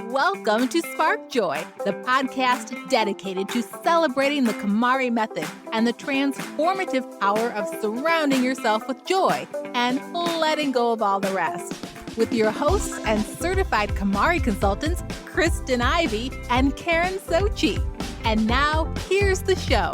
Welcome to Spark Joy, the podcast dedicated to celebrating the KonMari method and the transformative power of surrounding yourself with joy and letting go of all the rest. With your hosts and certified KonMari consultants, Kristen Ivy and Karen Sochi. And now, here's the show.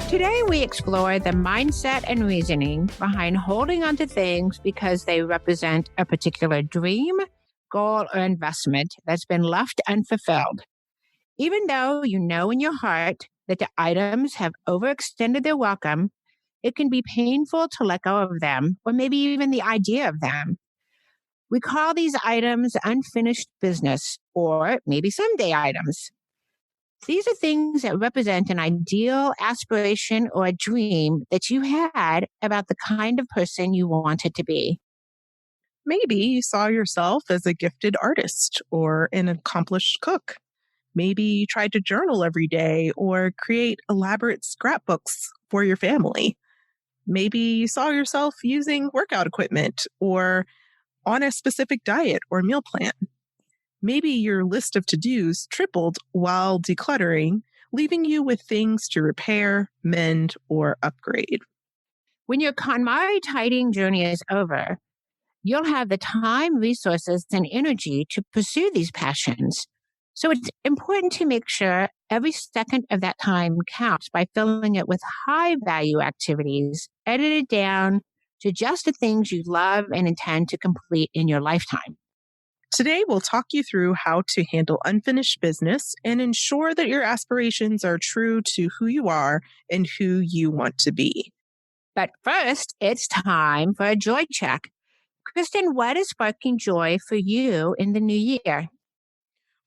Today, we explore the mindset and reasoning behind holding on to things because they represent a particular dream, goal, or investment that's been left unfulfilled. Even though you know in your heart that the items have overextended their welcome, it can be painful to let go of them, or maybe even the idea of them. We call these items unfinished business, or maybe someday items. These are things that represent an ideal, aspiration, or a dream that you had about the kind of person you wanted to be. Maybe you saw yourself as a gifted artist or an accomplished cook. Maybe you tried to journal every day or create elaborate scrapbooks for your family. Maybe you saw yourself using workout equipment or on a specific diet or meal plan. Maybe your list of to-dos tripled while decluttering, leaving you with things to repair, mend, or upgrade. When your KonMari tidying journey is over, you'll have the time, resources, and energy to pursue these passions. So it's important to make sure every second of that time counts by filling it with high-value activities, edited down to just the things you love and intend to complete in your lifetime. Today, we'll talk you through how to handle unfinished business and ensure that your aspirations are true to who you are and who you want to be. But first, it's time for a joy check. Kristen, what is sparking joy for you in the new year?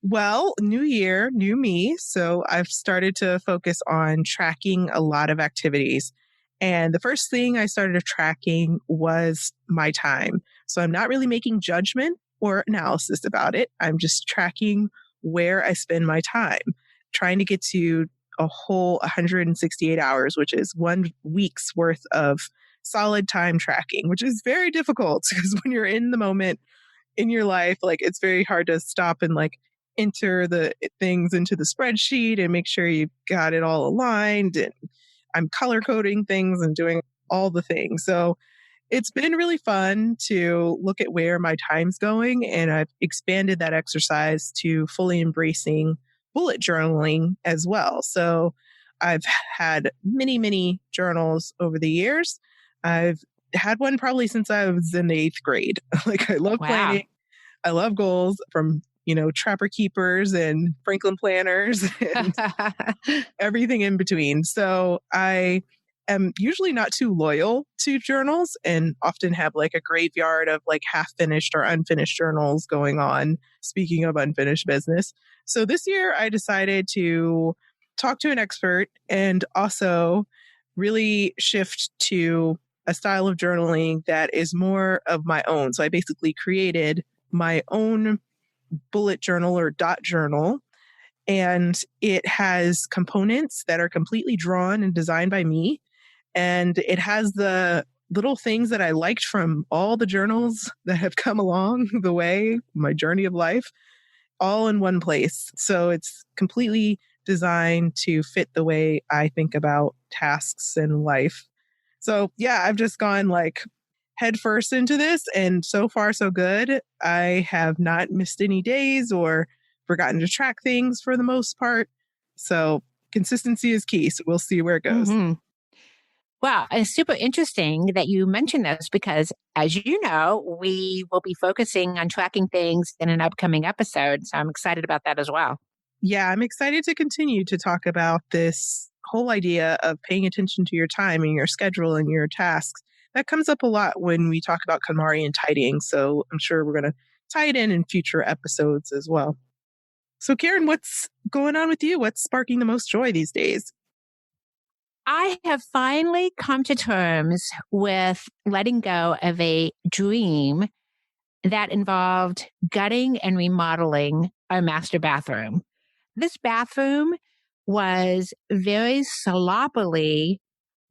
Well, new year, new me. So I've started to focus on tracking a lot of activities. And the first thing I started tracking was my time. So I'm not really making judgment or analysis about it. I'm just tracking where I spend my time, trying to get to a whole 168 hours, which is 1 week's worth of solid time tracking, which is very difficult because when you're in the moment in your life, like it's very hard to stop and like enter the things into the spreadsheet and make sure you've got it all aligned. And I'm color coding things and doing all the things. So it's been really fun to look at where my time's going, and I've expanded that exercise to fully embracing bullet journaling as well. So I've had many journals over the years. I've had one probably since I was in the 8th grade. Like I love planning. I love goals from, Trapper Keepers and Franklin planners and everything in between. So I am usually not too loyal to journals and often have like a graveyard of like half finished or unfinished journals going on. Speaking of unfinished business. So this year I decided to talk to an expert and also really shift to a style of journaling that is more of my own. So I basically created my own bullet journal or dot journal. And it has components that are completely drawn and designed by me. And it has the little things that I liked from all the journals that have come along the way, my journey of life, all in one place. So it's completely designed to fit the way I think about tasks and life. So yeah, I've just gone like head first into this, and so far so good. I have not missed any days or forgotten to track things for the most part. So consistency is key. So we'll see where it goes. Mm-hmm. Wow, it's super interesting that you mentioned this because, as you know, we will be focusing on tracking things in an upcoming episode. So I'm excited about that as well. Yeah, I'm excited to continue to talk about this whole idea of paying attention to your time and your schedule and your tasks. That comes up a lot when we talk about KonMari and tidying. So I'm sure we're going to tie it in future episodes as well. So Karen, what's going on with you? What's sparking the most joy these days? I have finally come to terms with letting go of a dream that involved gutting and remodeling our master bathroom. This bathroom was very sloppily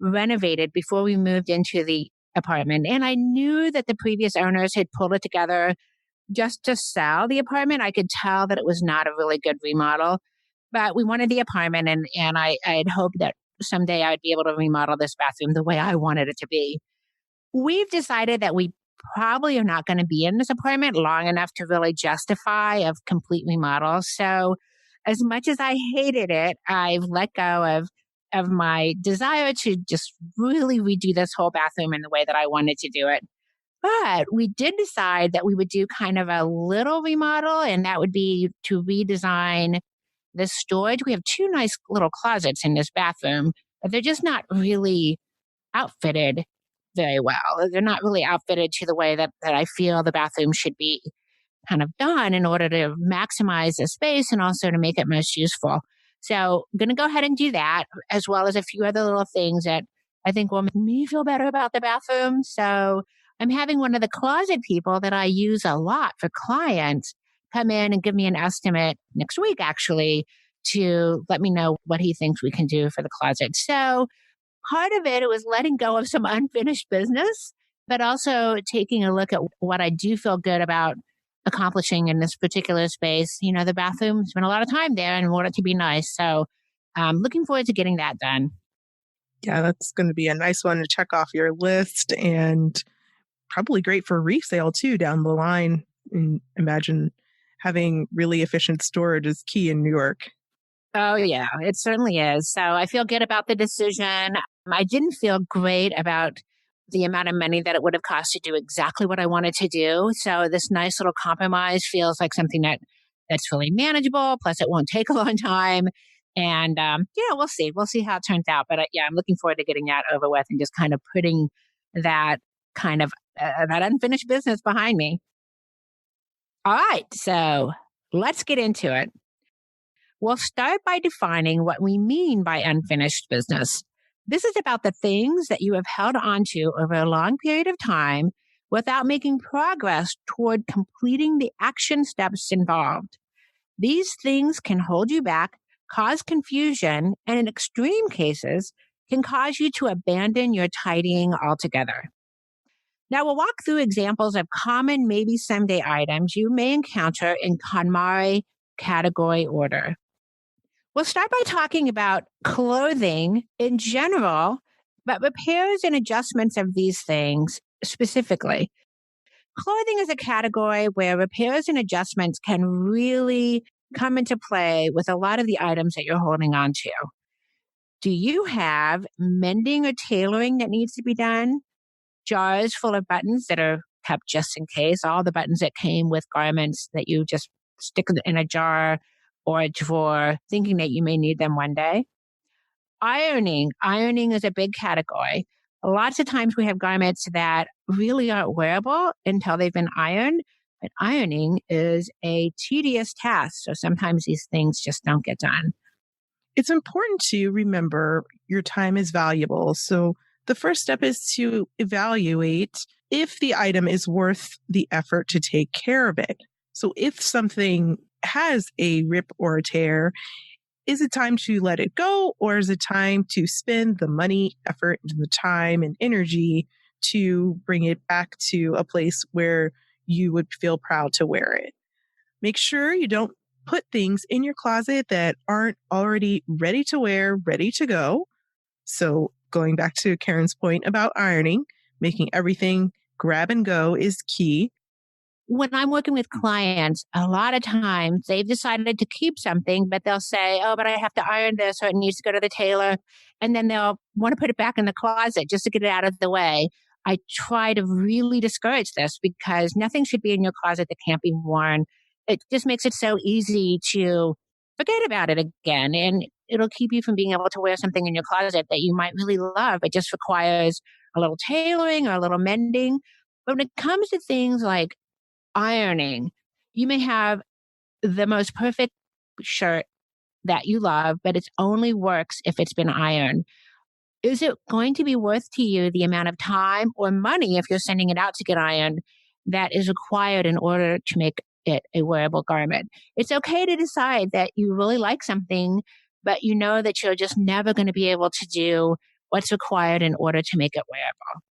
renovated before we moved into the apartment. And I knew that the previous owners had pulled it together just to sell the apartment. I could tell that it was not a really good remodel, but we wanted the apartment, and I had hoped that someday I'd be able to remodel this bathroom the way I wanted it to be. We've decided that we probably are not going to be in this apartment long enough to really justify a complete remodel. So as much as I hated it, I've let go of my desire to just really redo this whole bathroom in the way that I wanted to do it. But we did decide that we would do kind of a little remodel, and that would be to redesign the storage. We have two nice little closets in this bathroom, but they're just not really outfitted very well. They're not really outfitted to the way that I feel the bathroom should be kind of done in order to maximize the space and also to make it most useful. So I'm going to go ahead and do that, as well as a few other little things that I think will make me feel better about the bathroom. So I'm having one of the closet people that I use a lot for clients come in and give me an estimate next week, actually, to let me know what he thinks we can do for the closet. So part of it was letting go of some unfinished business, but also taking a look at what I do feel good about accomplishing in this particular space. You know, the bathroom, spent a lot of time there and want it to be nice. So looking forward to getting that done. Yeah, that's going to be a nice one to check off your list, and probably great for resale too down the line. And imagine having really efficient storage is key in New York. Oh, yeah, it certainly is. So I feel good about the decision. I didn't feel great about the amount of money that it would have cost to do exactly what I wanted to do. So this nice little compromise feels like something that's really manageable. Plus, it won't take a long time. And yeah, we'll see. We'll see how it turns out. But yeah, I'm looking forward to getting that over with and just kind of putting that kind of that unfinished business behind me. All right, so let's get into it. We'll start by defining what we mean by unfinished business. This is about the things that you have held onto over a long period of time without making progress toward completing the action steps involved. These things can hold you back, cause confusion, and in extreme cases, can cause you to abandon your tidying altogether. Now, we'll walk through examples of common maybe someday items you may encounter in KonMari category order. We'll start by talking about clothing in general, but repairs and adjustments of these things specifically. Clothing is a category where repairs and adjustments can really come into play with a lot of the items that you're holding on to. Do you have mending or tailoring that needs to be done? Jars full of buttons that are kept just in case, all the buttons that came with garments that you just stick in a jar or a drawer, thinking that you may need them one day. Ironing is a big category. Lots of times we have garments that really aren't wearable until they've been ironed, but ironing is a tedious task. So sometimes these things just don't get done. It's important to remember your time is valuable. So the first step is to evaluate if the item is worth the effort to take care of it. So if something has a rip or a tear, is it time to let it go, or is it time to spend the money, effort, and the time and energy to bring it back to a place where you would feel proud to wear it? Make sure you don't put things in your closet that aren't already ready to wear, ready to go. So going back to Karen's point about ironing, making everything grab and go is key. When I'm working with clients, a lot of times they've decided to keep something, but they'll say, oh, but I have to iron this or it needs to go to the tailor. And then they'll want to put it back in the closet just to get it out of the way. I try to really discourage this because nothing should be in your closet that can't be worn. It just makes it so easy to forget about it again. And it'll keep you from being able to wear something in your closet that you might really love. It just requires a little tailoring or a little mending. But when it comes to things like ironing, you may have the most perfect shirt that you love, but it only works if it's been ironed. Is it going to be worth to you the amount of time or money, if you're sending it out to get ironed, that is required in order to make it a wearable garment? It's okay to decide that you really like something, but you know that you're just never going to be able to do what's required in order to make it wearable.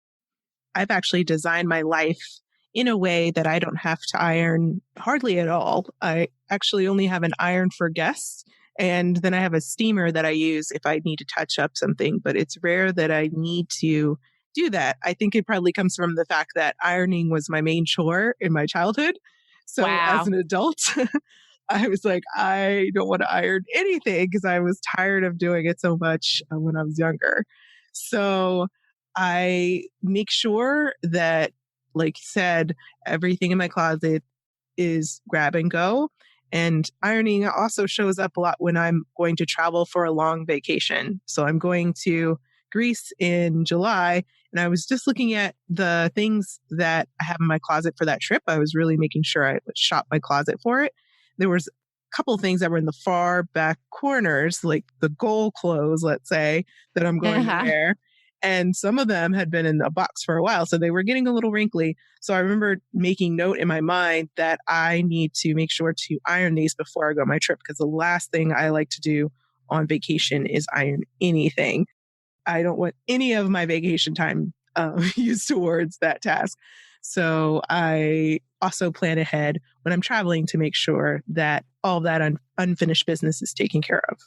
I've actually designed my life in a way that I don't have to iron hardly at all. I actually only have an iron for guests. And then I have a steamer that I use if I need to touch up something, but it's rare that I need to do that. I think it probably comes from the fact that ironing was my main chore in my childhood. So as Wow. an adult, I was like, I don't want to iron anything because I was tired of doing it so much when I was younger. So I make sure that, like you said, everything in my closet is grab and go. And ironing also shows up a lot when I'm going to travel for a long vacation. So I'm going to Greece in July, and I was just looking at the things that I have in my closet for that trip. I was really making sure I would shop my closet for it. There was a couple of things that were in the far back corners, like the goal clothes, let's say, that I'm going to Uh-huh. wear. And some of them had been in a box for a while, so they were getting a little wrinkly. So I remember making note in my mind that I need to make sure to iron these before I go on my trip, because the last thing I like to do on vacation is iron anything. I don't want any of my vacation time used towards that task. So I also plan ahead when I'm traveling to make sure that all that unfinished business is taken care of.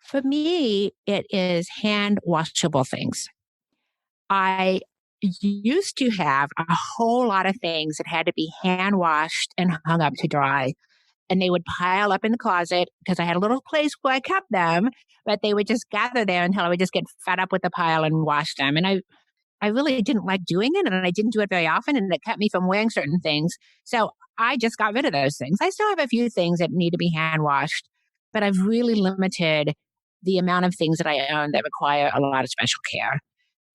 For me, it is hand washable things. I used to have a whole lot of things that had to be hand washed and hung up to dry. And they would pile up in the closet because I had a little place where I kept them, but they would just gather there until I would just get fed up with the pile and wash them. And I really didn't like doing it, and I didn't do it very often, and it kept me from wearing certain things. So I just got rid of those things. I still have a few things that need to be hand washed, but I've really limited the amount of things that I own that require a lot of special care.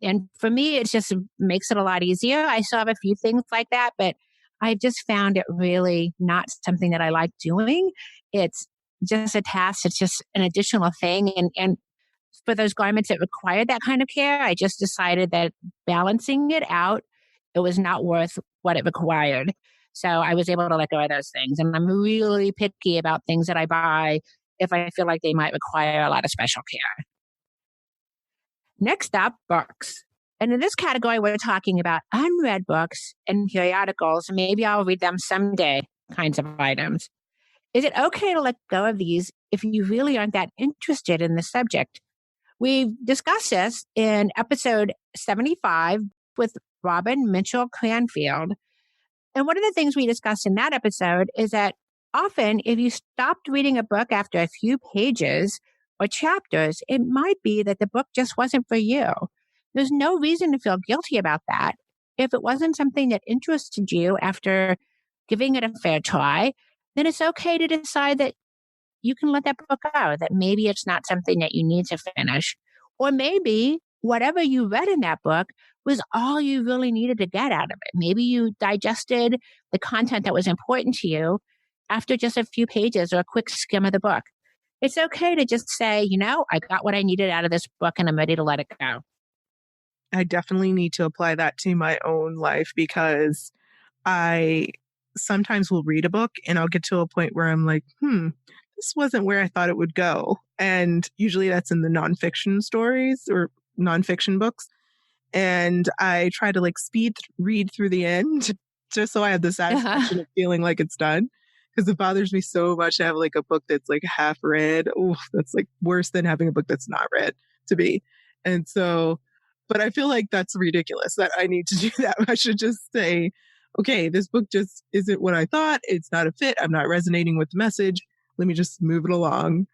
And for me, it just makes it a lot easier. I still have a few things like that, but I've just found it really not something that I like doing. It's just a task. It's just an additional thing. And for those garments that required that kind of care, I just decided that balancing it out, it was not worth what it required. So I was able to let go of those things. And I'm really picky about things that I buy if I feel like they might require a lot of special care. Next up, books. And in this category, we're talking about unread books and periodicals. Maybe I'll read them someday kinds of items. Is it okay to let go of these if you really aren't that interested in the subject? We discussed this in episode 75 with Robin Mitchell Cranfield. And one of the things we discussed in that episode is that often, if you stopped reading a book after a few pages or chapters, it might be that the book just wasn't for you. There's no reason to feel guilty about that. If it wasn't something that interested you after giving it a fair try, then it's okay to decide that you can let that book go, that maybe it's not something that you need to finish. Or maybe whatever you read in that book was all you really needed to get out of it. Maybe you digested the content that was important to you after just a few pages or a quick skim of the book. It's okay to just say, I got what I needed out of this book and I'm ready to let it go. I definitely need to apply that to my own life, because I sometimes will read a book and I'll get to a point where I'm like, this wasn't where I thought it would go. And usually that's in the nonfiction stories or nonfiction books. And I try to speed read through the end just so I have the satisfaction of feeling like it's done. Because it bothers me so much to have a book that's half read. Oh, that's worse than having a book that's not read to be. And so, but I feel like that's ridiculous that I need to do that. I should just say, okay, this book just isn't what I thought. It's not a fit. I'm not resonating with the message. Let me just move it along.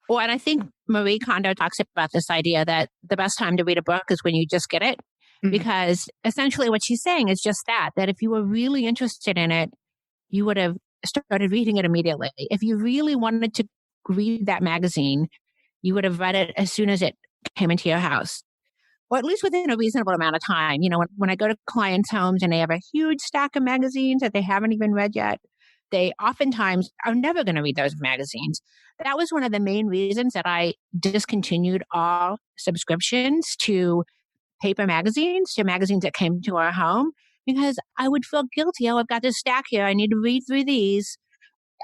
Well, and I think Marie Kondo talks about this idea that the best time to read a book is when you just get it. Mhm. Because essentially what she's saying is just that if you were really interested in it, you would have started reading it immediately. If you really wanted to read that magazine, you would have read it as soon as it came into your house, or at least within a reasonable amount of time. When I go to clients' homes and they have a huge stack of magazines that they haven't even read yet, they oftentimes are never going to read those magazines. That was one of the main reasons that I discontinued all subscriptions to paper magazines, to magazines that came to our home, because I would feel guilty. Oh, I've got this stack here. I need to read through these.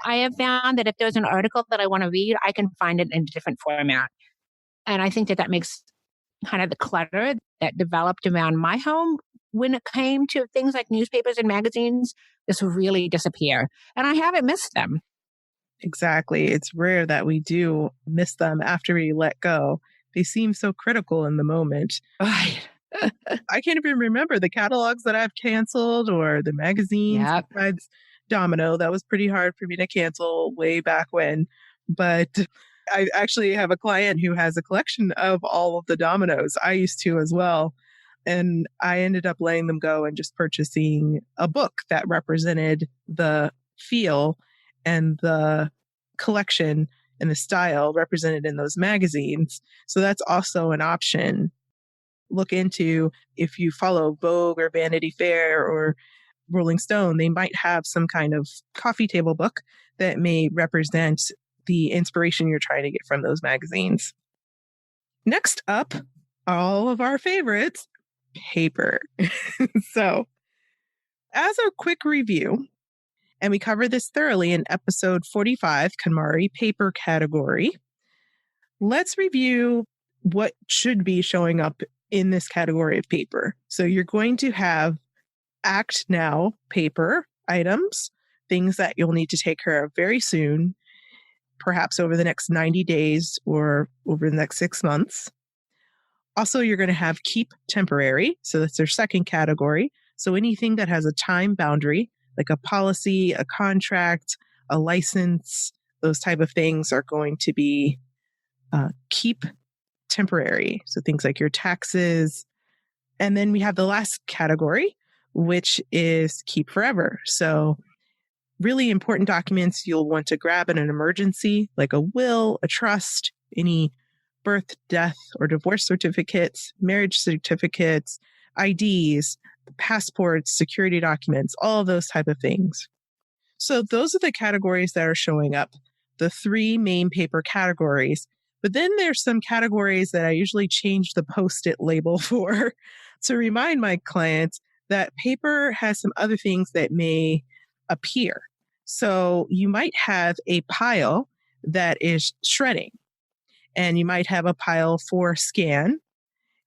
I have found that if there's an article that I want to read, I can find it in a different format. And I think that makes kind of the clutter that developed around my home when it came to things like newspapers and magazines, just really disappear. And I haven't missed them. Exactly. It's rare that we do miss them after we let go. They seem so critical in the moment. Right. I can't even remember the catalogs that I've canceled or the magazines Yep. besides Domino. That was pretty hard for me to cancel way back when. But I actually have a client who has a collection of all of the Dominoes. I used to as well. And I ended up letting them go and just purchasing a book that represented the feel and the collection and the style represented in those magazines. So that's also an option. Look into if you follow Vogue or Vanity Fair or Rolling Stone, they might have some kind of coffee table book that may represent the inspiration you're trying to get from those magazines. Next up, all of our favorites, paper. So, as a quick review, and we covered this thoroughly in episode 45, KonMari Paper Category, let's review what should be showing up in this category of paper. So you're going to have act now paper items, things that you'll need to take care of very soon, perhaps over the next 90 days or over the next 6 months. Also, you're going to have keep temporary. So that's their second category. So anything that has a time boundary, like a policy, a contract, a license, those type of things are going to be keep temporary. So things like your taxes. And then we have the last category, which is keep forever. So really important documents you'll want to grab in an emergency, like a will, a trust, any birth, death, or divorce certificates, marriage certificates, IDs, passports, security documents, all of those type of things. So those are the categories that are showing up, the 3 main paper categories. But then there's some categories that I usually change the Post-it label for to remind my clients that paper has some other things that may appear. So you might have a pile that is shredding, and you might have a pile for scan,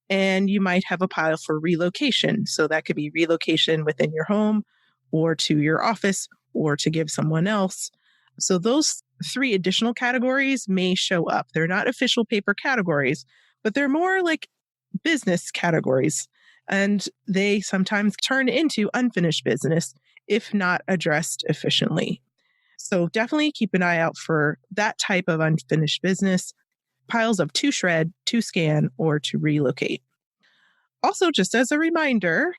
and you might have a pile for relocation. So that could be relocation within your home or to your office or to give someone else. So those 3 additional categories may show up. They're not official paper categories, but they're more like business categories. And they sometimes turn into unfinished business if not addressed efficiently. So definitely keep an eye out for that type of unfinished business, piles of to shred, to scan, or to relocate. Also, just as a reminder,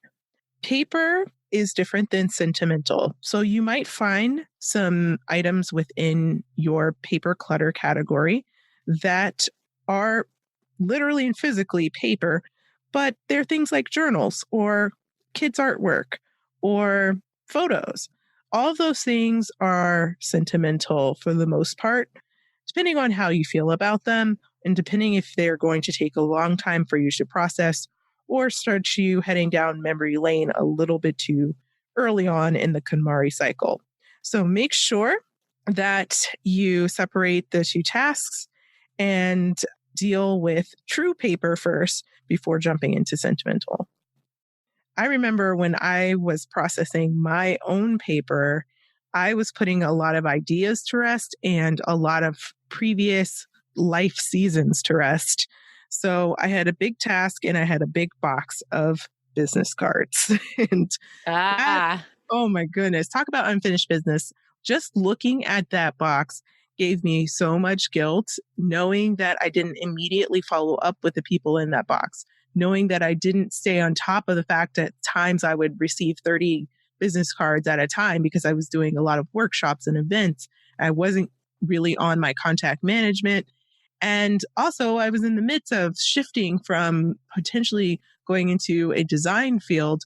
paper is different than sentimental. So you might find some items within your paper clutter category that are literally and physically paper, but they're things like journals or kids' artwork or photos. All of those things are sentimental for the most part, depending on how you feel about them and depending if they're going to take a long time for you to process or start you heading down memory lane a little bit too early on in the KonMari cycle. So make sure that you separate the 2 tasks and deal with true paper first before jumping into sentimental. I remember when I was processing my own paper, I was putting a lot of ideas to rest and a lot of previous life seasons to rest. So I had a big task and I had a big box of business cards. And that, oh my goodness, talk about unfinished business. Just looking at that box gave me so much guilt, knowing that I didn't immediately follow up with the people in that box, knowing that I didn't stay on top of the fact that times I would receive 30 business cards at a time because I was doing a lot of workshops and events. I wasn't really on my contact management. And also I was in the midst of shifting from potentially going into a design field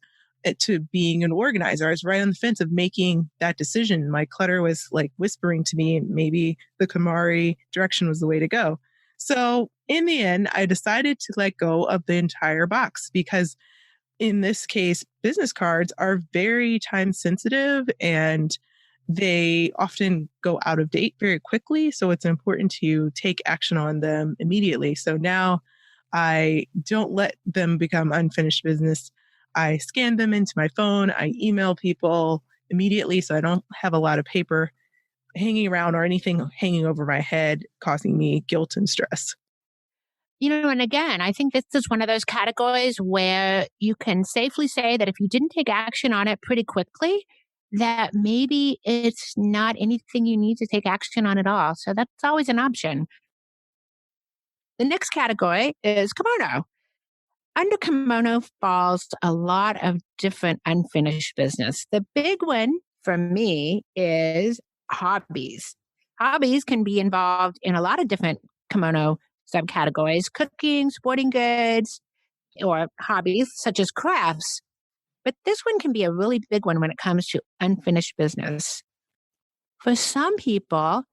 to being an organizer. I was right on the fence of making that decision. My clutter was like whispering to me, maybe the KonMari direction was the way to go. So in the end, I decided to let go of the entire box because in this case, business cards are very time sensitive and they often go out of date very quickly. So it's important to take action on them immediately. So now I don't let them become unfinished business. I scan them into my phone. I email people immediately so I don't have a lot of paper hanging around or anything hanging over my head, causing me guilt and stress. And again, I think this is one of those categories where you can safely say that if you didn't take action on it pretty quickly, that maybe it's not anything you need to take action on at all. So that's always an option. The next category is kimono. Under kimono falls a lot of different unfinished business. The big one for me is hobbies. Hobbies can be involved in a lot of different kimono subcategories: cooking, sporting goods, or hobbies such as crafts. But this one can be a really big one when it comes to unfinished business. For some people,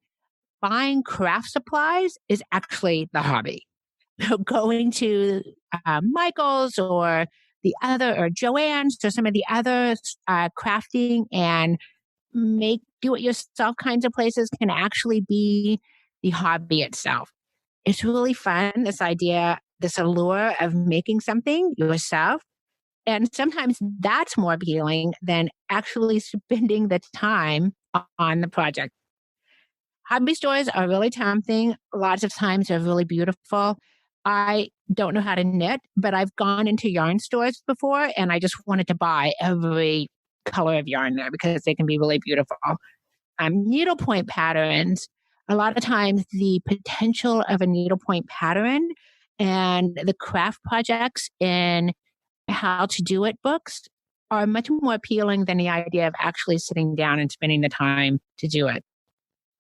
buying craft supplies is actually the hobby. Going to Michael's or Joanne's or some of the other crafting and make do it yourself kinds of places can actually be the hobby itself. It's really fun, this idea, this allure of making something yourself. And sometimes that's more appealing than actually spending the time on the project. Hobby stores are really tempting. Lots of times they're really beautiful. I don't know how to knit, but I've gone into yarn stores before and I just wanted to buy every color of yarn there because they can be really beautiful. Needlepoint patterns, a lot of times the potential of a needlepoint pattern and the craft projects in how to do it books are much more appealing than the idea of actually sitting down and spending the time to do it.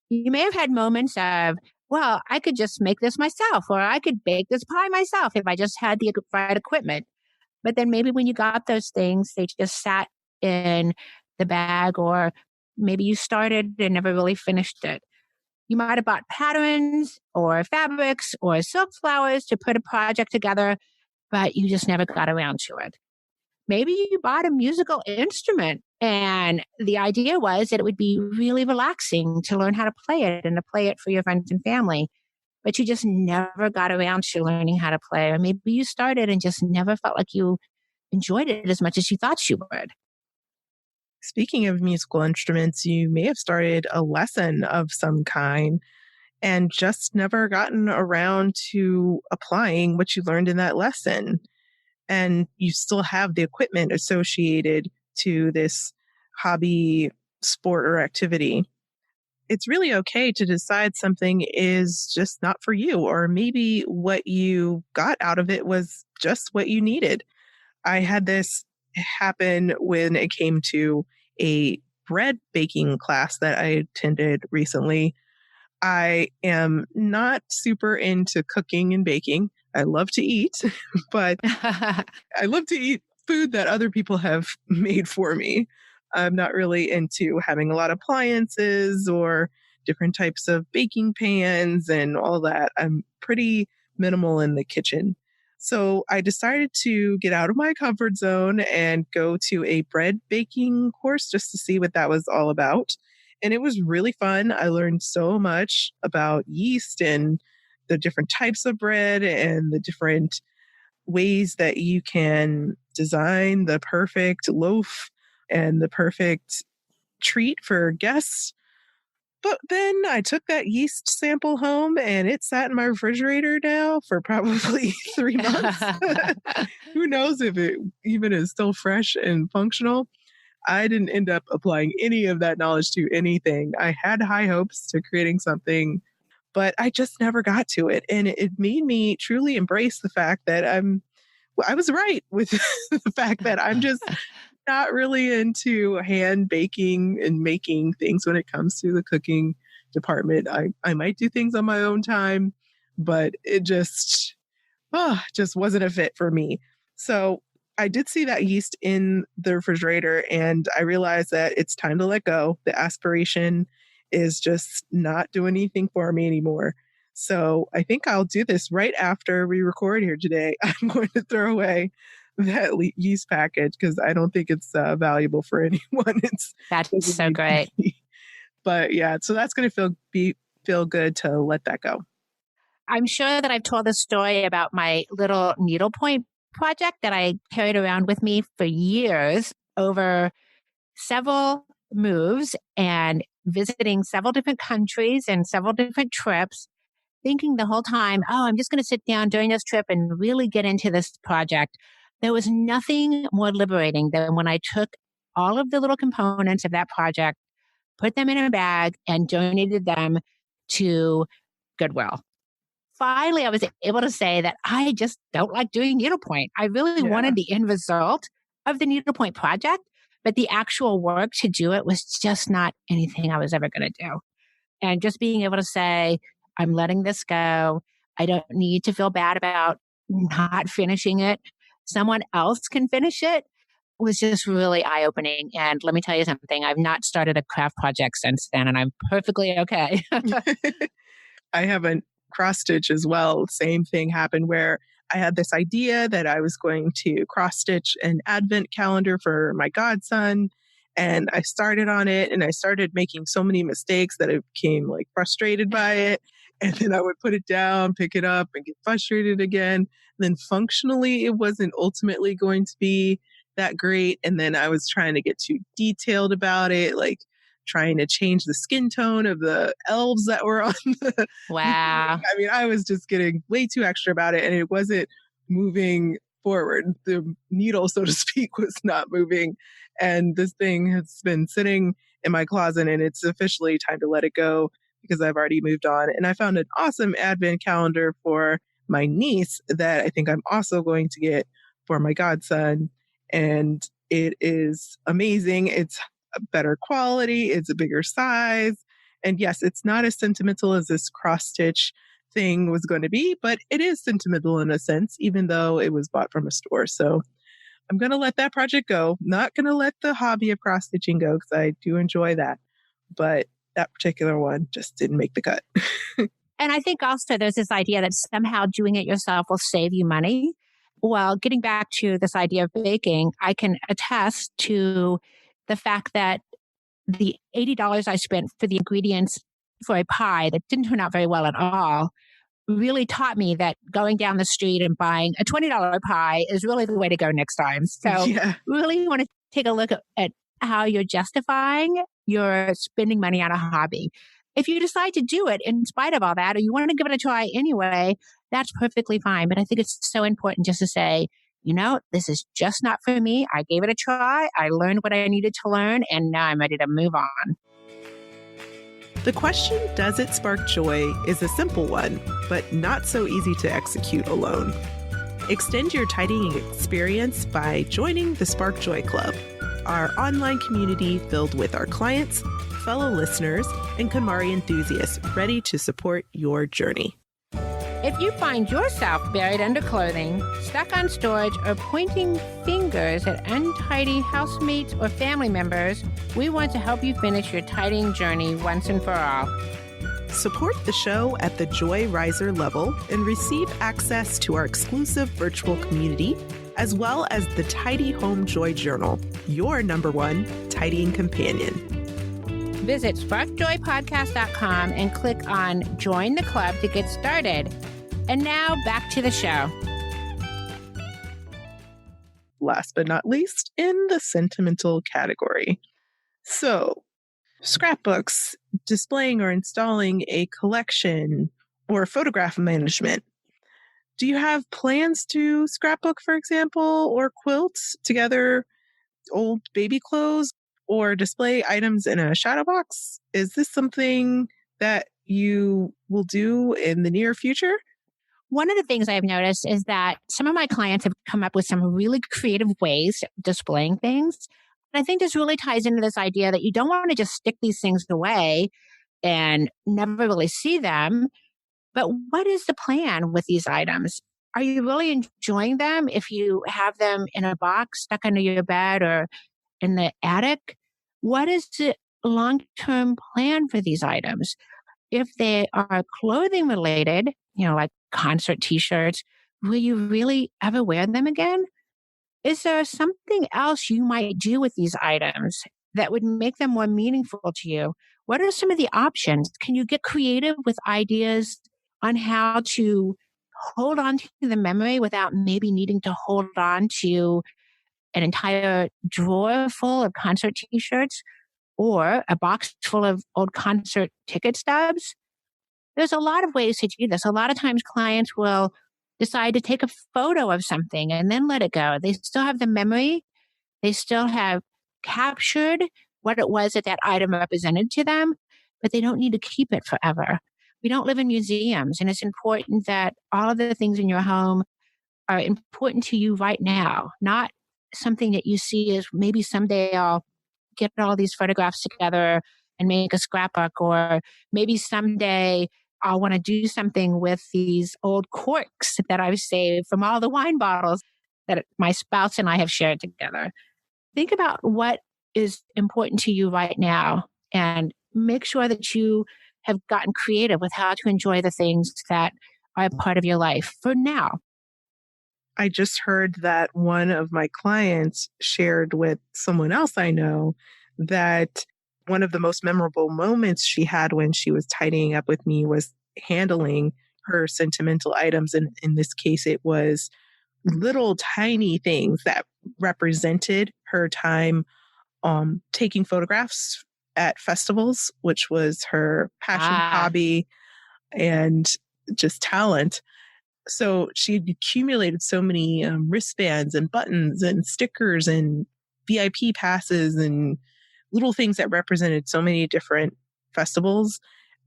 You may have had moments of, well, I could just make this myself, or I could bake this pie myself if I just had the right equipment. But then maybe when you got those things, they just sat in the bag, or maybe you started and never really finished it. You might have bought patterns or fabrics or silk flowers to put a project together, but you just never got around to it. Maybe you bought a musical instrument and the idea was that it would be really relaxing to learn how to play it and to play it for your friends and family, but you just never got around to learning how to play. Or maybe you started and just never felt like you enjoyed it as much as you thought you would. Speaking of musical instruments, you may have started a lesson of some kind and just never gotten around to applying what you learned in that lesson. And you still have the equipment associated to this hobby, sport, or activity. It's really okay to decide something is just not for you, or maybe what you got out of it was just what you needed. I had this happen when it came to a bread baking class that I attended recently. I am not super into cooking and baking. I love to eat, but I love to eat food that other people have made for me. I'm not really into having a lot of appliances or different types of baking pans and all that. I'm pretty minimal in the kitchen. So I decided to get out of my comfort zone and go to a bread baking course just to see what that was all about. And it was really fun. I learned so much about yeast and the different types of bread and the different ways that you can design the perfect loaf and the perfect treat for guests. But then I took that yeast sample home and it sat in my refrigerator now for probably 3 months. Who knows if it even is still fresh and functional. I didn't end up applying any of that knowledge to anything. I had high hopes to creating something, but I just never got to it. And it made me truly embrace the fact that I was right with the fact that I'm just not really into hand baking and making things when it comes to the cooking department. I might do things on my own time, but it just wasn't a fit for me. So I did see that yeast in the refrigerator and I realized that it's time to let go. The aspiration is just not doing anything for me anymore. So I think I'll do this right after we record here today. I'm going to throw away that yeast package because I don't think it's valuable for anyone. That's so great. But yeah, so that's going to feel good to let that go. I'm sure that I've told this story about my little needlepoint project that I carried around with me for years over several moves and visiting several different countries and several different trips, thinking the whole time, oh, I'm just going to sit down during this trip and really get into this project. There was nothing more liberating than when I took all of the little components of that project, put them in a bag, and donated them to Goodwill. Finally, I was able to say that I just don't like doing needlepoint. I really wanted the end result of the needlepoint project, but the actual work to do it was just not anything I was ever going to do. And just being able to say, I'm letting this go. I don't need to feel bad about not finishing it. Someone else can finish it was just really eye opening. And let me tell you something, I've not started a craft project since then, and I'm perfectly okay. I have a cross stitch as well. Same thing happened where I had this idea that I was going to cross stitch an advent calendar for my godson. And I started on it and I started making so many mistakes that I became like frustrated by it. And then I would put it down, pick it up and get frustrated again. And then functionally, it wasn't ultimately going to be that great. And then I was trying to get too detailed about it, like trying to change the skin tone of the elves that were on the. Wow. I mean, I was just getting way too extra about it and it wasn't moving forward. The needle, so to speak, was not moving. And this thing has been sitting in my closet and it's officially time to let it go because I've already moved on. And I found an awesome advent calendar for my niece that I think I'm also going to get for my godson. And it is amazing. It's a better quality. It's a bigger size. And yes, it's not as sentimental as this cross stitch thing was going to be, but it is sentimental in a sense, even though it was bought from a store. So I'm going to let that project go. Not going to let the hobby of cross stitching go because I do enjoy that. But that particular one just didn't make the cut. And I think also there's this idea that somehow doing it yourself will save you money. Well, getting back to this idea of baking, I can attest to the fact that the $80 I spent for the ingredients for a pie that didn't turn out very well at all really taught me that going down the street and buying a $20 pie is really the way to go next time. So really want to take a look at how you're justifying your spending money on a hobby. If you decide to do it in spite of all that, or you want to give it a try anyway, that's perfectly fine. But I think it's so important just to say, you know, this is just not for me. I gave it a try. I learned what I needed to learn, and now I'm ready to move on. The question, does it spark joy, is a simple one, but not so easy to execute alone. Extend your tidying experience by joining the Spark Joy Club, our online community filled with our clients, fellow listeners, and KonMari enthusiasts ready to support your journey. If you find yourself buried under clothing, stuck on storage, or pointing fingers at untidy housemates or family members, we want to help you finish your tidying journey once and for all. Support the show at the Joy Riser level and receive access to our exclusive virtual community, as well as the Tidy Home Joy Journal, your #1 tidying companion. Visit sparkjoypodcast.com and click on Join the Club to get started. And now back to the show. Last but not least, in the sentimental category. So, scrapbooks, displaying or installing a collection, or photograph management. Do you have plans to scrapbook, for example, or quilt together old baby clothes or display items in a shadow box? Is this something that you will do in the near future? One of the things I've noticed is that some of my clients have come up with some really creative ways of displaying things. And I think this really ties into this idea that you don't want to just stick these things away and never really see them. But what is the plan with these items? Are you really enjoying them if you have them in a box stuck under your bed or in the attic? What is the long-term plan for these items? If they are clothing related, you know, like concert t-shirts, will you really ever wear them again? Is there something else you might do with these items that would make them more meaningful to you? What are some of the options? Can you get creative with ideas on how to hold on to the memory without maybe needing to hold on to an entire drawer full of concert t-shirts or a box full of old concert ticket stubs. There's a lot of ways to do this. A lot of times clients will decide to take a photo of something and then let it go. They still have the memory. They still have captured what it was that that item represented to them, but they don't need to keep it forever. We don't live in museums, and it's important that all of the things in your home are important to you right now, not something that you see as maybe someday I'll get all these photographs together and make a scrapbook, or maybe someday I'll want to do something with these old corks that I've saved from all the wine bottles that my spouse and I have shared together. Think about what is important to you right now and make sure that you have gotten creative with how to enjoy the things that are a part of your life for now. I just heard that one of my clients shared with someone else I know that one of the most memorable moments she had when she was tidying up with me was handling her sentimental items. And in this case, it was little tiny things that represented her time taking photographs at festivals, which was her passion, hobby, and just talent. So she had accumulated so many wristbands and buttons and stickers and VIP passes and little things that represented so many different festivals.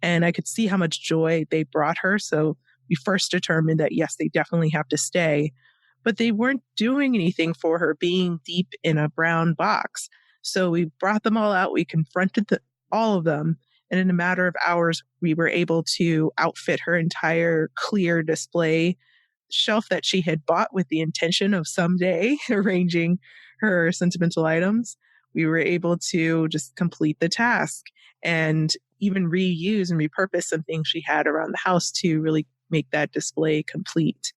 And I could see how much joy they brought her. So we first determined that, yes, they definitely have to stay. But they weren't doing anything for her, being deep in a brown box. So we brought them all out. We confronted all of them. And in a matter of hours, we were able to outfit her entire clear display shelf that she had bought with the intention of someday arranging her sentimental items. We were able to just complete the task and even reuse and repurpose some things she had around the house to really make that display complete.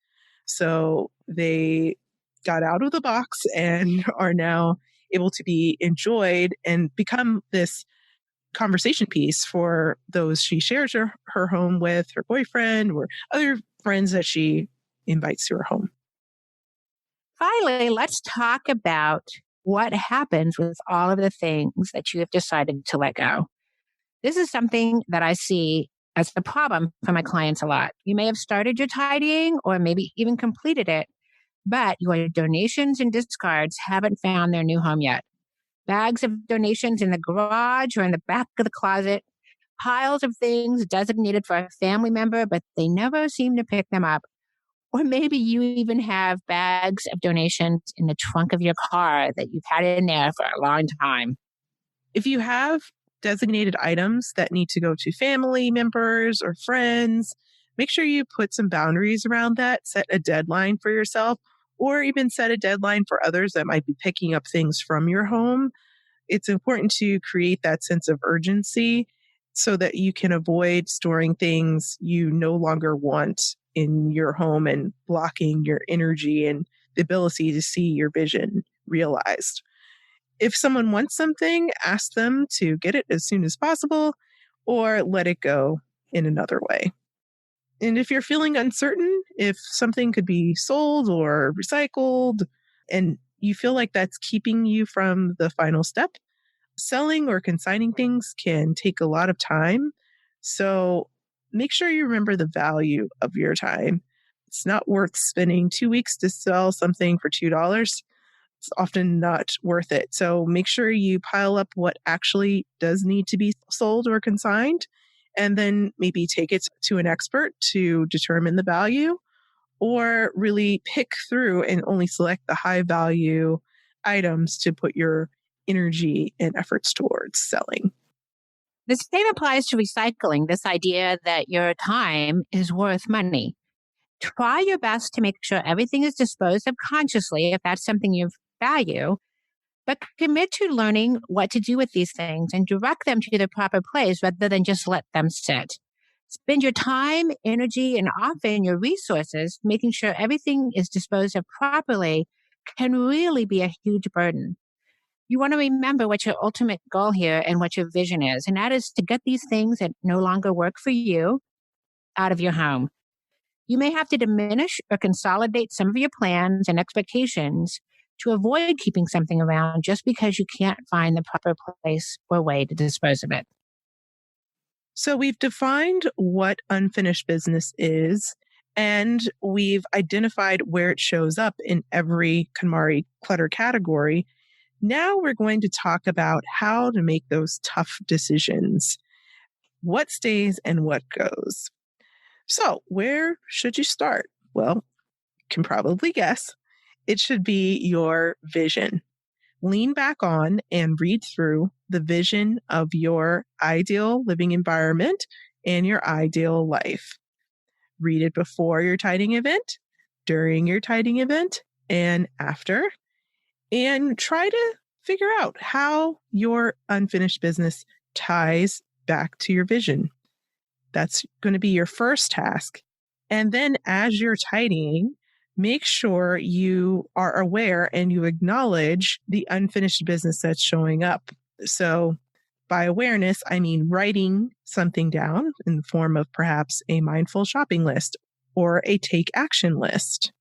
So they got out of the box and are now able to be enjoyed and become this conversation piece for those she shares her home with, her boyfriend, or other friends that she invites to her home. Finally, let's talk about what happens with all of the things that you have decided to let go. This is something that I see as a problem for my clients a lot. You may have started your tidying or maybe even completed it, but your donations and discards haven't found their new home yet. Bags of donations in the garage or in the back of the closet, piles of things designated for a family member, but they never seem to pick them up. Or maybe you even have bags of donations in the trunk of your car that you've had in there for a long time. If you have designated items that need to go to family members or friends, make sure you put some boundaries around that, set a deadline for yourself, or even set a deadline for others that might be picking up things from your home. It's important to create that sense of urgency so that you can avoid storing things you no longer want in your home and blocking your energy and the ability to see your vision realized. If someone wants something, ask them to get it as soon as possible or let it go in another way. And if you're feeling uncertain if something could be sold or recycled and you feel like that's keeping you from the final step, selling or consigning things can take a lot of time. So make sure you remember the value of your time. It's not worth spending 2 weeks to sell something for $2. It's often not worth it. So make sure you pile up what actually does need to be sold or consigned, and then maybe take it to an expert to determine the value, or really pick through and only select the high value items to put your energy and efforts towards selling. The same applies to recycling, this idea that your time is worth money. Try your best to make sure everything is disposed of consciously if that's something you value, but commit to learning what to do with these things and direct them to the proper place rather than just let them sit. Spend your time, energy, and often your resources making sure everything is disposed of properly can really be a huge burden. You want to remember what your ultimate goal here and what your vision is, and that is to get these things that no longer work for you out of your home. You may have to diminish or consolidate some of your plans and expectations to avoid keeping something around just because you can't find the proper place or way to dispose of it. So we've defined what unfinished business is, and we've identified where it shows up in every KonMari clutter category. Now we're going to talk about how to make those tough decisions. What stays and what goes. So where should you start? Well, you can probably guess. It should be your vision. Lean back on and read through the vision of your ideal living environment and your ideal life. Read it before your tidying event, during your tidying event, and after. And try to figure out how your unfinished business ties back to your vision. That's going to be your first task. And then as you're tidying, make sure you are aware and you acknowledge the unfinished business that's showing up. So by awareness, I mean writing something down in the form of perhaps a mindful shopping list or a take action list.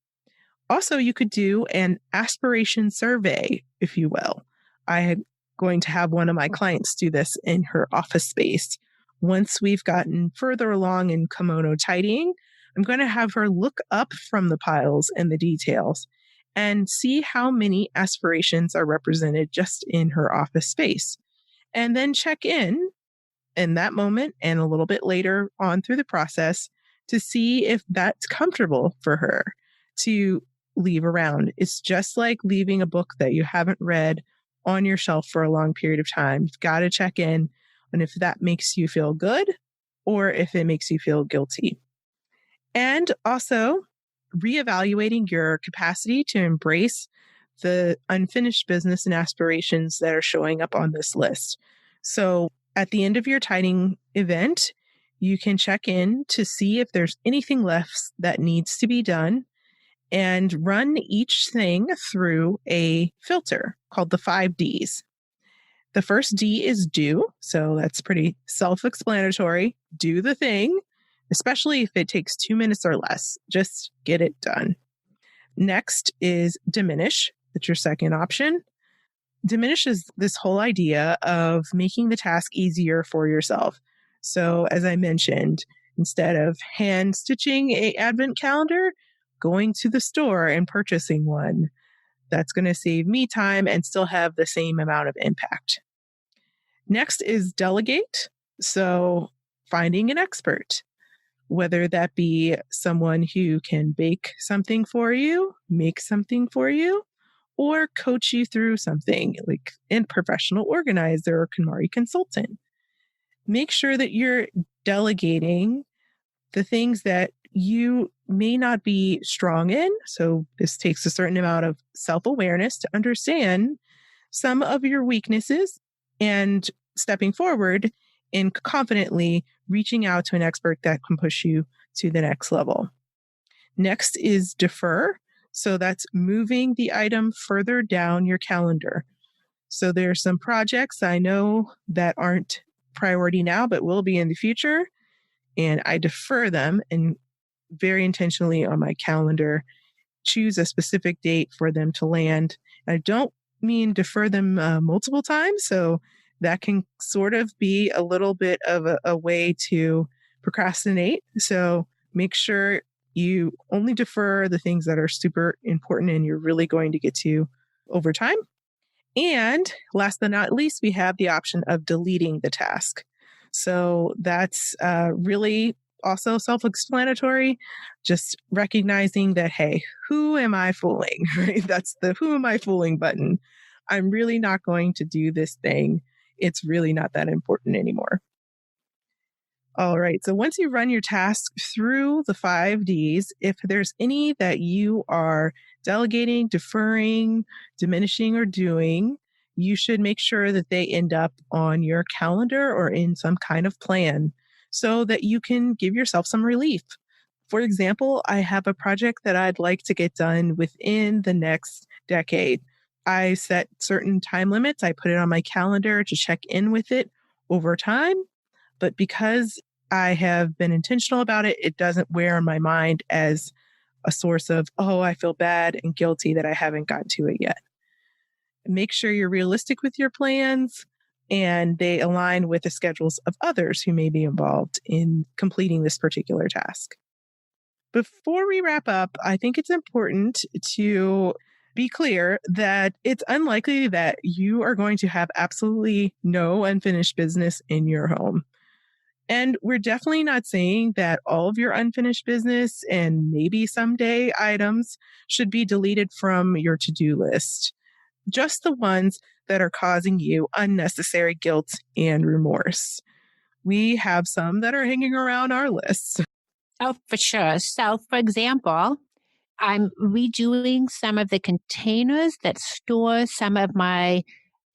Also, you could do an aspiration survey, if you will. I'm going to have one of my clients do this in her office space. Once we've gotten further along in kimono tidying, I'm going to have her look up from the piles and the details and see how many aspirations are represented just in her office space. And then check in that moment and a little bit later on through the process to see if that's comfortable for her to leave around. It's just like leaving a book that you haven't read on your shelf for a long period of time. You've got to check in on if that makes you feel good or if it makes you feel guilty. And also reevaluating your capacity to embrace the unfinished business and aspirations that are showing up on this list. So at the end of your tidying event, you can check in to see if there's anything left that needs to be done and run each thing through a filter called the 5 Ds. The first D is do. So that's pretty self-explanatory. Do the thing, especially if it takes 2 minutes or less. Just get it done. Next is diminish. That's your second option. Diminish is this whole idea of making the task easier for yourself. So as I mentioned, instead of hand stitching an advent calendar, going to the store and purchasing one. That's going to save me time and still have the same amount of impact. Next is delegate. So finding an expert, whether that be someone who can bake something for you, make something for you, or coach you through something like a professional organizer or KonMari consultant. Make sure that you're delegating the things that you may not be strong in. So this takes a certain amount of self-awareness to understand some of your weaknesses and stepping forward and confidently reaching out to an expert that can push you to the next level. Next is defer. So that's moving the item further down your calendar. So there's some projects I know that aren't priority now, but will be in the future. And I defer them and very intentionally on my calendar, choose a specific date for them to land. I don't mean defer them multiple times. So that can sort of be a little bit of a way to procrastinate. So make sure you only defer the things that are super important and you're really going to get to over time. And last but not least, we have the option of deleting the task. So that's really also self-explanatory, just recognizing that, hey, who am I fooling? Right? That's the who am I fooling button. I'm really not going to do this thing. It's really not that important anymore. All right. So once you run your task through the 5 Ds, if there's any that you are delegating, deferring, diminishing, or doing, you should make sure that they end up on your calendar or in some kind of plan so that you can give yourself some relief. For example, I have a project that I'd like to get done within the next decade. I set certain time limits. I put it on my calendar to check in with it over time. But because I have been intentional about it. It doesn't wear on my mind as a source of, oh, I feel bad and guilty that I haven't gotten to it yet. Make sure you're realistic with your plans and they align with the schedules of others who may be involved in completing this particular task. Before we wrap up, I think it's important to be clear that it's unlikely that you are going to have absolutely no unfinished business in your home. And we're definitely not saying that all of your unfinished business and maybe someday items should be deleted from your to-do list. Just the ones that are causing you unnecessary guilt and remorse. We have some that are hanging around our lists. Oh, for sure. So, for example, I'm redoing some of the containers that store some of my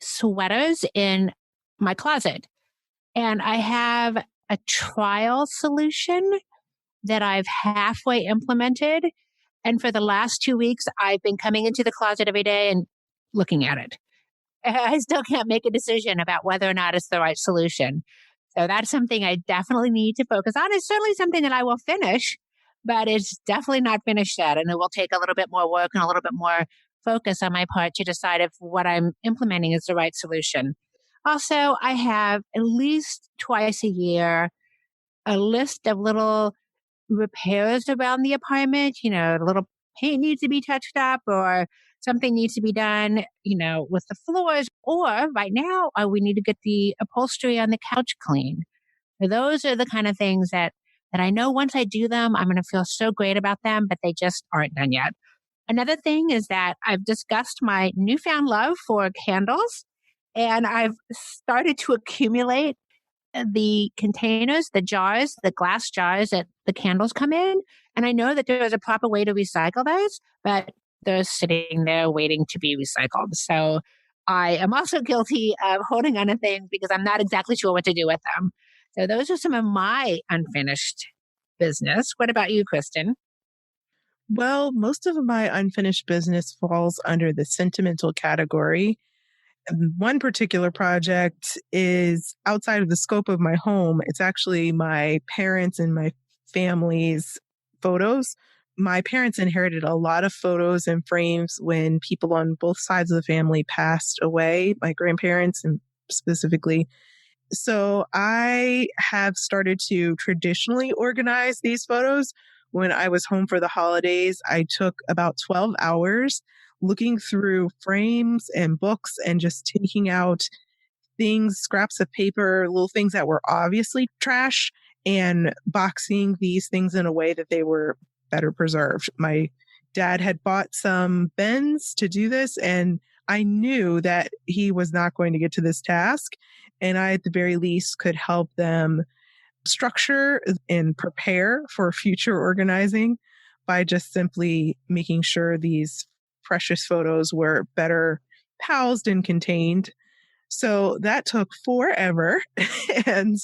sweaters in my closet. And I have a trial solution that I've halfway implemented. And for the last 2 weeks, I've been coming into the closet every day and looking at it. I still can't make a decision about whether or not it's the right solution. So that's something I definitely need to focus on. It's certainly something that I will finish, but it's definitely not finished yet. And it will take a little bit more work and a little bit more focus on my part to decide if what I'm implementing is the right solution. Also, I have at least twice a year a list of little repairs around the apartment. A little paint needs to be touched up or something needs to be done, with the floors. Or right now, we need to get the upholstery on the couch clean. Those are the kind of things that I know once I do them, I'm going to feel so great about them, but they just aren't done yet. Another thing is that I've discussed my newfound love for candles, and I've started to accumulate the containers, the jars, the glass jars that the candles come in. And I know that there is a proper way to recycle those, but they're sitting there waiting to be recycled. So I am also guilty of holding on to things because I'm not exactly sure what to do with them. So those are some of my unfinished business. What about you, Kristen? Well, most of my unfinished business falls under the sentimental category. One particular project is outside of the scope of my home. It's actually my parents and my family's photos. My parents inherited a lot of photos and frames when people on both sides of the family passed away, my grandparents and specifically. So I have started to traditionally organize these photos. When I was home for the holidays, I took about 12 hours looking through frames and books and just taking out things, scraps of paper, little things that were obviously trash, and boxing these things in a way that they were better preserved. My dad had bought some bins to do this, and I knew that he was not going to get to this task. And I, at the very least, could help them structure and prepare for future organizing by just simply making sure these precious photos were better housed and contained. So that took forever. and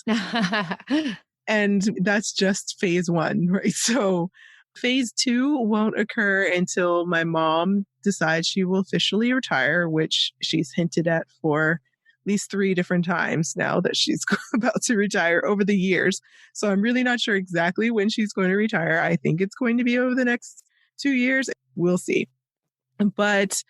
and that's just phase one, right? So phase two won't occur until my mom decides she will officially retire, which she's hinted at for at least 3 different times now that she's about to retire over the years. So I'm really not sure exactly when she's going to retire. I think it's going to be over the next 2 years. We'll see. But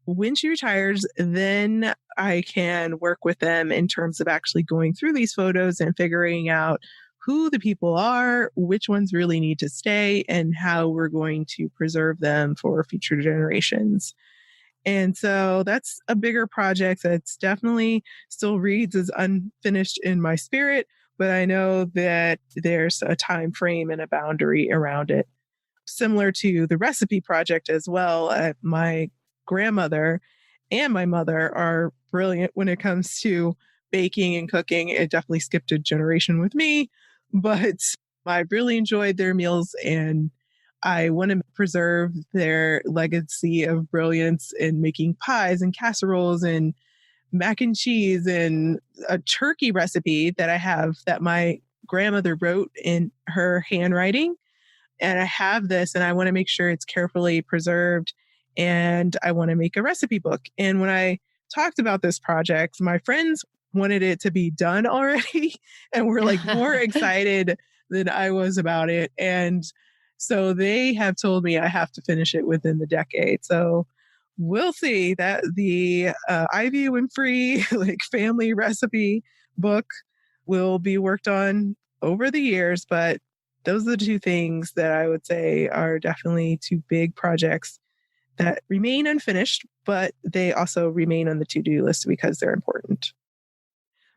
when she retires, then I can work with them in terms of actually going through these photos and figuring out who the people are, which ones really need to stay, and how we're going to preserve them for future generations. And so that's a bigger project that's definitely still reads as unfinished in my spirit, but I know that there's a time frame and a boundary around it. Similar to the recipe project as well, my grandmother and my mother are brilliant when it comes to baking and cooking. It definitely skipped a generation with me, but I really enjoyed their meals and I want to preserve their legacy of brilliance in making pies and casseroles and mac and cheese and a turkey recipe that I have that my grandmother wrote in her handwriting. And I have this and I want to make sure it's carefully preserved and I want to make a recipe book. And when I talked about this project, my friends wanted it to be done already and were like more excited than I was about it. And so they have told me I have to finish it within the decade. So we'll see. That the Ivy Winfrey like family recipe book will be worked on over the years, but those are the two things that I would say are definitely two big projects that remain unfinished, but they also remain on the to-do list because they're important.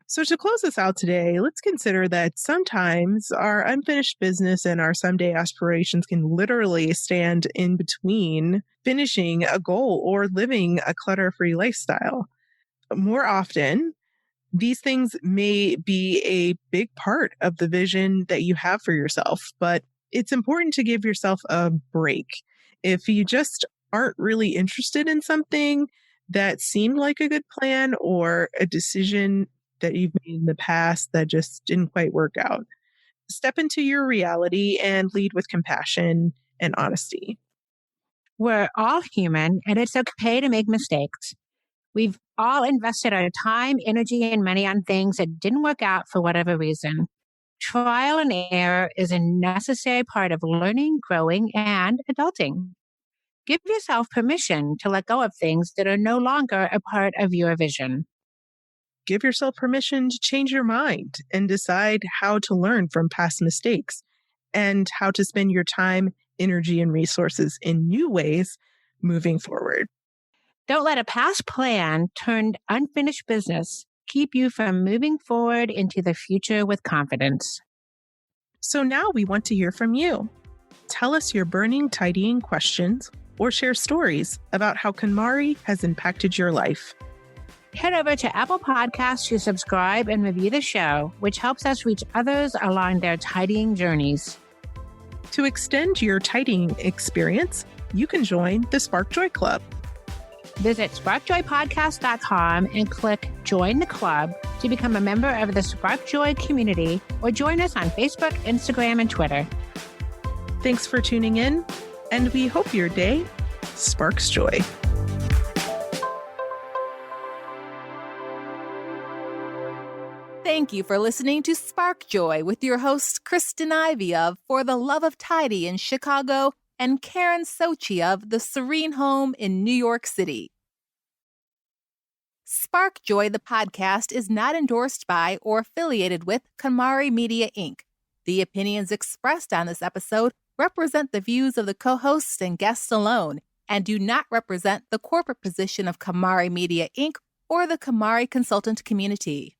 So to close us out today, let's consider that sometimes our unfinished business and our someday aspirations can literally stand in between finishing a goal or living a clutter-free lifestyle. More often, these things may be a big part of the vision that you have for yourself, but it's important to give yourself a break. If you just aren't really interested in something that seemed like a good plan or a decision that you've made in the past that just didn't quite work out, step into your reality and lead with compassion and honesty. We're all human, and it's okay to make mistakes. We've all invested our time, energy, and money on things that didn't work out for whatever reason. Trial and error is a necessary part of learning, growing, and adulting. Give yourself permission to let go of things that are no longer a part of your vision. Give yourself permission to change your mind and decide how to learn from past mistakes and how to spend your time, energy, and resources in new ways moving forward. Don't let a past plan turned unfinished business keep you from moving forward into the future with confidence. So now we want to hear from you. Tell us your burning tidying questions or share stories about how KonMari has impacted your life. Head over to Apple Podcasts to subscribe and review the show, which helps us reach others along their tidying journeys. To extend your tidying experience, you can join the Spark Joy Club. Visit sparkjoypodcast.com and click Join the Club to become a member of the Spark Joy community or join us on Facebook, Instagram, and Twitter. Thanks for tuning in, and we hope your day sparks joy. Thank you for listening to Spark Joy with your hosts Kristen Ivy of For the Love of Tidy in Chicago and Karen Sochi of The Serene Home in New York City. Spark Joy, the podcast, is not endorsed by or affiliated with KonMari Media, Inc. The opinions expressed on this episode represent the views of the co-hosts and guests alone and do not represent the corporate position of KonMari Media, Inc. or the KonMari consultant community.